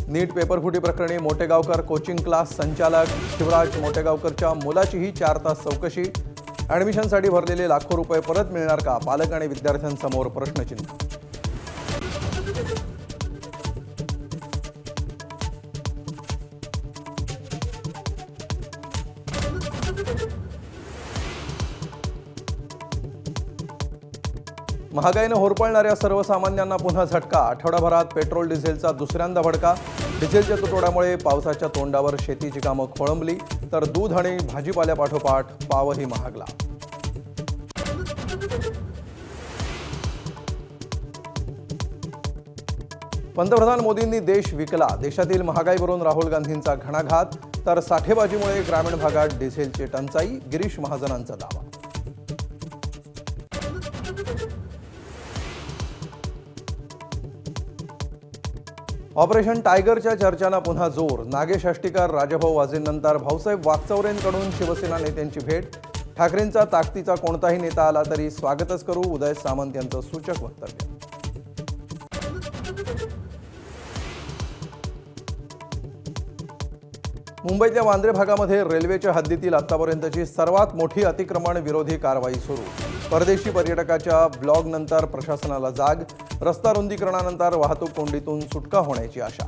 नीट पेपरफुटी प्रकरणी Motegaonkar coaching class संचालक शिवराज मोटेगावकरच्या मुलाचीही 4 तास चौकशी। ॲडमिशनसाठी भरलेले लाखो रुपये परत मिळणार का? पालक आणि विद्यार्थ्यांसमोर प्रश्नचिन्ह। महागाईने होरपळणाऱ्या सर्वसामान्यांना पुन्हा झटका। आठवडाभरात पेट्रोल डिझेलचा दुसऱ्यांदा भडका। डिझेलच्या तुटवड्यामुळे पावसाच्या तोंडावर शेतीची कामं खोळंबली, तर दूध आणि भाजीपाल्यापाठोपाठ पावही महागला। पंतप्रधान मोदींनी देश विकला। देशातील महागाईवरून राहुल गांधींचा घणाघात, तर साठेबाजीमुळे ग्रामीण भागात डिझेलची टंचाई, गिरीश महाजनांचा दावा। ऑपरेशन टायगरच्या चर्चांना पुन्हा जोर। नागेश आष्टीकर, राजाभाऊ वाजेंनंतर भाऊसाहेब वागचौरेंकडून शिवसेना नेत्यांची भेट। ठाकरेंचा ताकदीचा कोणताही नेता आला तरी स्वागतच करू, उदय सामंत यांचं सूचक वक्तव्य। मुंबईतल्या वांद्रे भागामध्ये रेल्वेच्या हद्दीतील आतापर्यंतची सर्वात मोठी अतिक्रमण विरोधी कारवाई सुरू। परदेशी पर्यटकाच्या ब्लॉगनंतर प्रशासनाला जाग। रस्ता रुंदीकरणानंतर वाहतूक कोंडीतून सुटका होण्याची आशा।